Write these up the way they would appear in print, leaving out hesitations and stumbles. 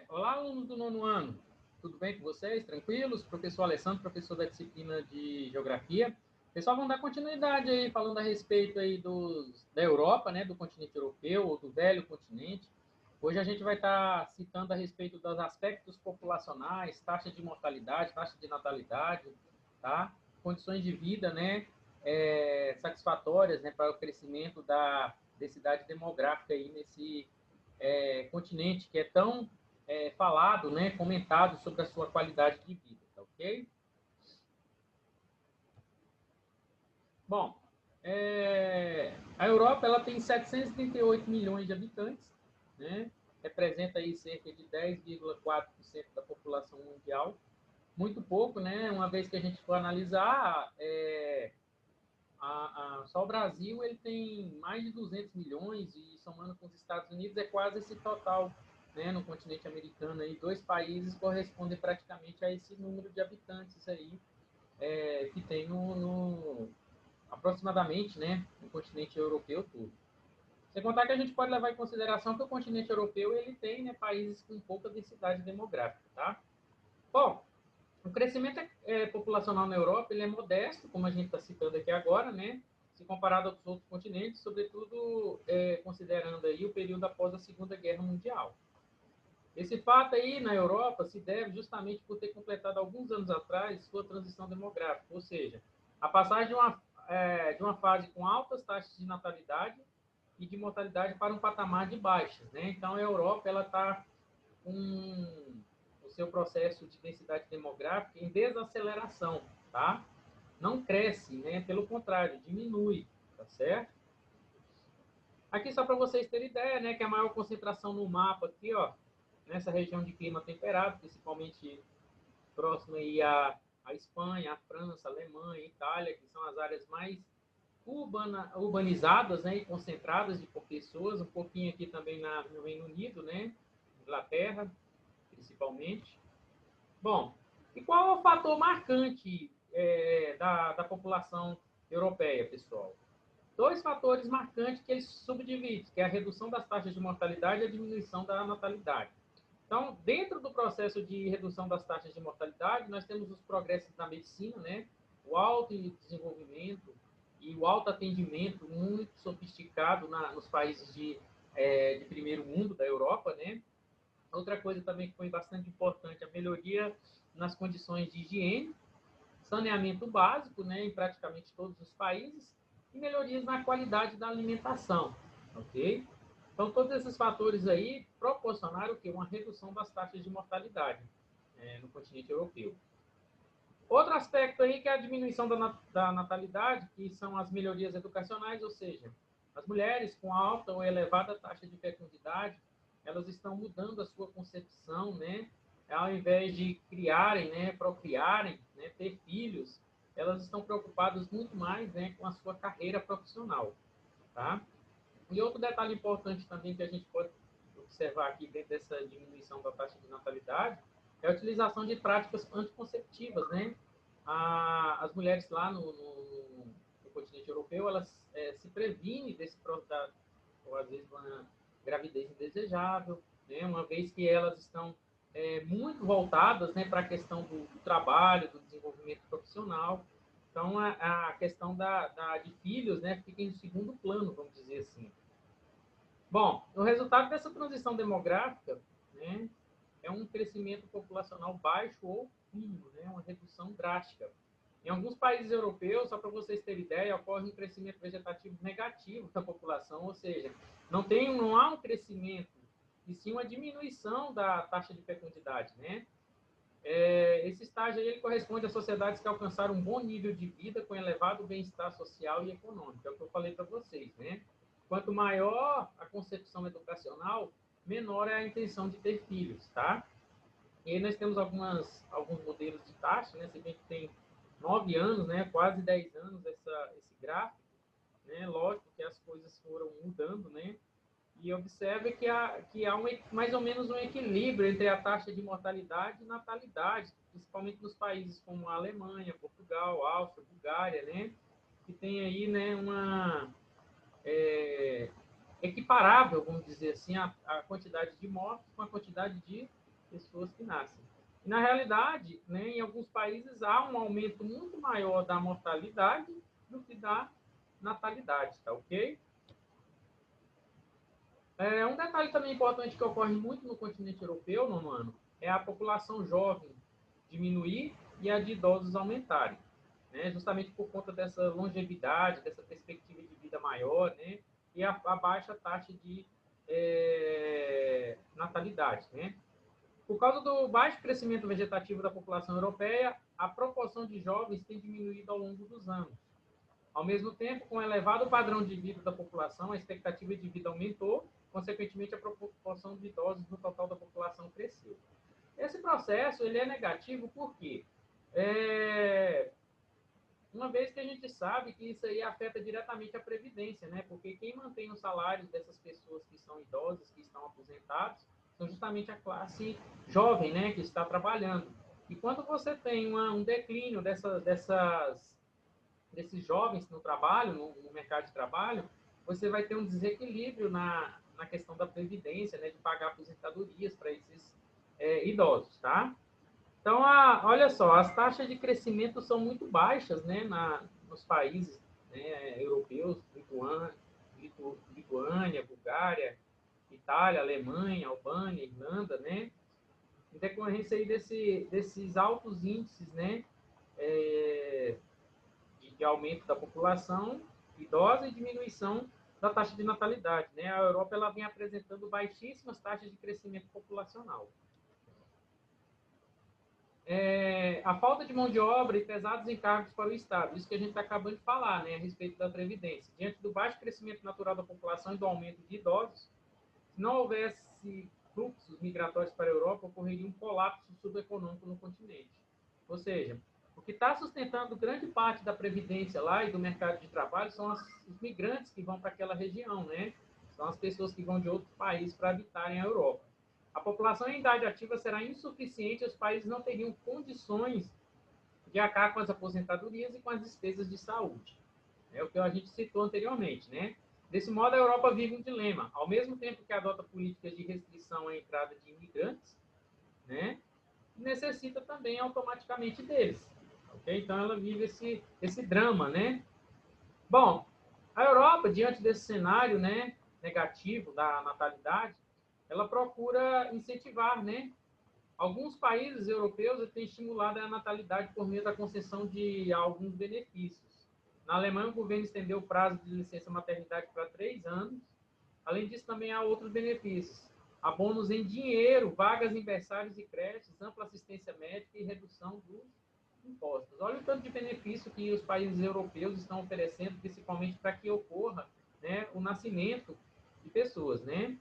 Olá, alunos do nono ano. Tudo bem com vocês? Tranquilos? Professor Alessandro, professor da disciplina de Geografia. Pessoal, vamos dar continuidade aí, falando a respeito aí da Europa, né, do continente europeu, ou do velho continente. Hoje a gente vai estar citando a respeito dos aspectos populacionais, taxa de mortalidade, taxa de natalidade, tá? Condições de vida, né, satisfatórias, né, para o crescimento da densidade demográfica aí nesse continente que é tão falado, né, comentado sobre a sua qualidade de vida, tá ok? Bom, a Europa ela tem 738 milhões de habitantes, né? Representa aí cerca de 10,4% da população mundial. Muito pouco, né? Uma vez que a gente for analisar, só o Brasil ele tem mais de 200 milhões e somando com os Estados Unidos é quase esse total, né, no continente americano aí, dois países correspondem praticamente a esse número de habitantes aí que tem aproximadamente, né, no continente europeu todo. Sem contar que a gente pode levar em consideração que o continente europeu ele tem, né, países com pouca densidade demográfica, tá? Bom, o crescimento populacional na Europa ele é modesto, como a gente está citando aqui agora, né? Se comparado aos outros continentes, sobretudo considerando aí o período após a Segunda Guerra Mundial. Esse fato aí na Europa se deve justamente por ter completado alguns anos atrás sua transição demográfica, ou seja, a passagem de uma fase com altas taxas de natalidade e de mortalidade para um patamar de baixas, né? Então a Europa ela está com o seu processo de densidade demográfica em desaceleração, tá? Não cresce, né? Pelo contrário, diminui, tá certo? Aqui só para vocês terem ideia, né, que a maior concentração no mapa aqui, ó, nessa região de clima temperado, principalmente próximo aí à Espanha, à França, à Alemanha, à Itália, que são as áreas mais urbanizadas, né, e concentradas de pessoas, um pouquinho aqui também no Reino Unido, né, Inglaterra, principalmente. Bom, e qual é o fator marcante da população europeia, pessoal? Dois fatores marcantes que eles subdividem, que é a redução das taxas de mortalidade e a diminuição da natalidade. Então, dentro do processo de redução das taxas de mortalidade, nós temos os progressos da medicina, né? O alto desenvolvimento e o alto atendimento muito sofisticado nos países de primeiro mundo da Europa, né? Outra coisa também que foi bastante importante, a melhoria nas condições de higiene, saneamento básico, né, em praticamente todos os países, e melhorias na qualidade da alimentação, ok? Então, todos esses fatores aí proporcionaram o quê? Uma redução das taxas de mortalidade no continente europeu. Outro aspecto aí que é a diminuição da natalidade, que são as melhorias educacionais, ou seja, as mulheres com alta ou elevada taxa de fecundidade, elas estão mudando a sua concepção, né? Ao invés de criarem, né, procriarem, né, ter filhos, elas estão preocupadas muito mais, né, com a sua carreira profissional, tá? E outro detalhe importante também que a gente pode observar aqui dentro dessa diminuição da taxa de natalidade é a utilização de práticas anticonceptivas, né? As mulheres lá no continente europeu, elas se previnem desse da, ou às vezes uma gravidez indesejável, né? Uma vez que elas estão muito voltadas, né, para a questão do trabalho, do desenvolvimento profissional. Então, a questão de filhos, né, fica em segundo plano, vamos dizer assim. Bom, o resultado dessa transição demográfica, né, é um crescimento populacional baixo ou nulo, né, uma redução drástica. Em alguns países europeus, só para vocês terem ideia, ocorre um crescimento vegetativo negativo da população, ou seja, não há um crescimento, e sim uma diminuição da taxa de fecundidade, né? Esse estágio aí, ele corresponde a sociedades que alcançaram um bom nível de vida com elevado bem-estar social e econômico, é o que eu falei para vocês, né? Quanto maior a concepção educacional, menor é a intenção de ter filhos, tá? E aí nós temos alguns modelos de taxa, né? Você vê que tem 9 anos, né? Quase 10 anos esse gráfico, né? Lógico que as coisas foram mudando, né? E observe que há mais ou menos um equilíbrio entre a taxa de mortalidade e natalidade, principalmente nos países como a Alemanha, Portugal, Áustria, Bulgária, né? Que tem aí, né, equiparável, vamos dizer assim, a quantidade de mortos com a quantidade de pessoas que nascem. E, na realidade, né, em alguns países há um aumento muito maior da mortalidade do que da natalidade, tá ok? Um detalhe também importante que ocorre muito no continente europeu, no ano, é a população jovem diminuir e a de idosos aumentarem, né? Justamente por conta dessa longevidade, dessa perspectiva de vida maior, né? E a baixa taxa de natalidade, né? Por causa do baixo crescimento vegetativo da população europeia, a proporção de jovens tem diminuído ao longo dos anos. Ao mesmo tempo, com o elevado padrão de vida da população, a expectativa de vida aumentou, consequentemente, a proporção de idosos no total da população cresceu. Esse processo ele é negativo porque, uma vez que a gente sabe que isso aí afeta diretamente a Previdência, né? Porque quem mantém os salários dessas pessoas que são idosas, que estão aposentados, são justamente a classe jovem, né? Que está trabalhando. E quando você tem um declínio desses jovens no trabalho, no mercado de trabalho, você vai ter um desequilíbrio na questão da previdência, né, de pagar aposentadorias para esses idosos, tá? Então, olha só, as taxas de crescimento são muito baixas, né, nos países, né, europeus, Lituânia, Bulgária, Itália, Alemanha, Albânia, Irlanda, né? Em decorrência aí desses altos índices, né, de aumento da população idosa e diminuição da taxa de natalidade, né? A Europa ela vem apresentando baixíssimas taxas de crescimento populacional. A falta de mão de obra e pesados encargos para o Estado, isso que a gente está acabando de falar, né, a respeito da Previdência. Diante do baixo crescimento natural da população e do aumento de idosos, se não houvesse fluxos migratórios para a Europa, ocorreria um colapso subeconômico no continente. Ou seja, o que está sustentando grande parte da previdência lá e do mercado de trabalho são os migrantes que vão para aquela região, né? São as pessoas que vão de outros países para habitarem a Europa. A população em idade ativa será insuficiente, os países não teriam condições de arcar com as aposentadorias e com as despesas de saúde. É o que a gente citou anteriormente, né? Desse modo, a Europa vive um dilema. Ao mesmo tempo que adota políticas de restrição à entrada de imigrantes, né, necessita também automaticamente deles. Okay? Então, ela vive esse drama, né? Bom, a Europa, diante desse cenário, né, negativo da natalidade, ela procura incentivar, né? Alguns países europeus têm estimulado a natalidade por meio da concessão de alguns benefícios. Na Alemanha, o governo estendeu o prazo de licença maternidade para 3 anos. Além disso, também há outros benefícios. Há bônus em dinheiro, vagas em berçários e creches, ampla assistência médica e redução dos impostos. Olha o tanto de benefício que os países europeus estão oferecendo, principalmente para que ocorra, né, o nascimento de pessoas, né?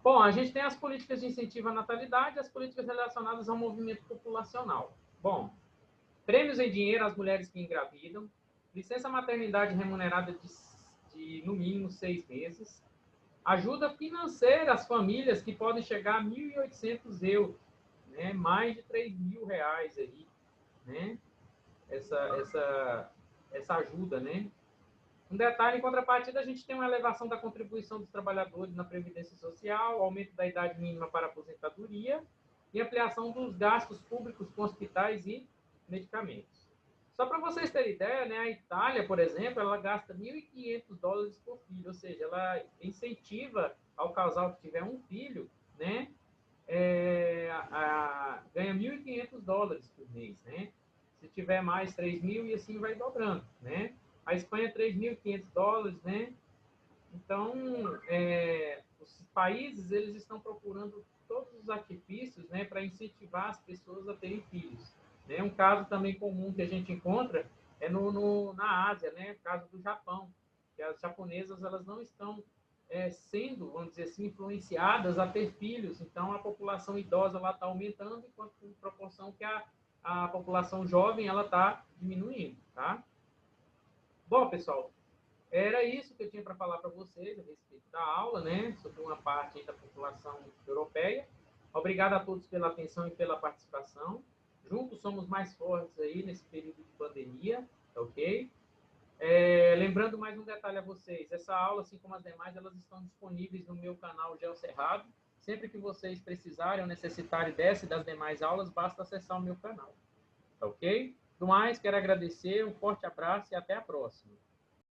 Bom, a gente tem as políticas de incentivo à natalidade e as políticas relacionadas ao movimento populacional. Bom, prêmios em dinheiro às mulheres que engravidam, licença maternidade remunerada de no mínimo 6 meses, ajuda financeira às famílias que podem chegar a 1.800 euros, né? Mais de 3 mil reais aí, né? Essa ajuda, né? Um detalhe, em contrapartida, a gente tem uma elevação da contribuição dos trabalhadores na Previdência Social, aumento da idade mínima para aposentadoria e ampliação dos gastos públicos com hospitais e medicamentos. Só para vocês terem ideia, né, a Itália, por exemplo, ela gasta $1.500 por filho, ou seja, ela incentiva ao casal que tiver um filho, né, ganha $1.500 por mês, né? Se tiver mais, 3.000 e assim vai dobrando, né? A Espanha, $3.500, né? Então, os países, eles estão procurando todos os artifícios, né, para incentivar as pessoas a terem filhos. Né? Um caso também comum que a gente encontra é na Ásia, né? O caso do Japão, que as japonesas, elas não estão sendo, vamos dizer assim, influenciadas a ter filhos. Então, a população idosa lá está aumentando, enquanto em proporção que a população jovem ela está diminuindo, tá? Bom, pessoal, era isso que eu tinha para falar para vocês a respeito da aula, né, sobre uma parte da população europeia. Obrigado a todos pela atenção e pela participação. Juntos somos mais fortes aí nesse período de pandemia, tá ok? Lembrando lembrando mais um detalhe a vocês, essa aula, assim como as demais, elas estão disponíveis no meu canal GeoCerrado. Sempre que vocês precisarem ou necessitarem dessa e das demais aulas, basta acessar o meu canal. Tá ok? Do mais, quero agradecer, um forte abraço e até a próxima.